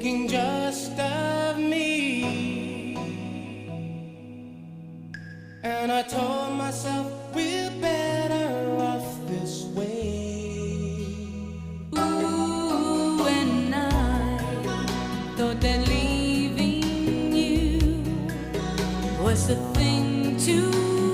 thinking just of me. And I told myself we're better off this way. Ooh, and I thought that leaving you was the thing to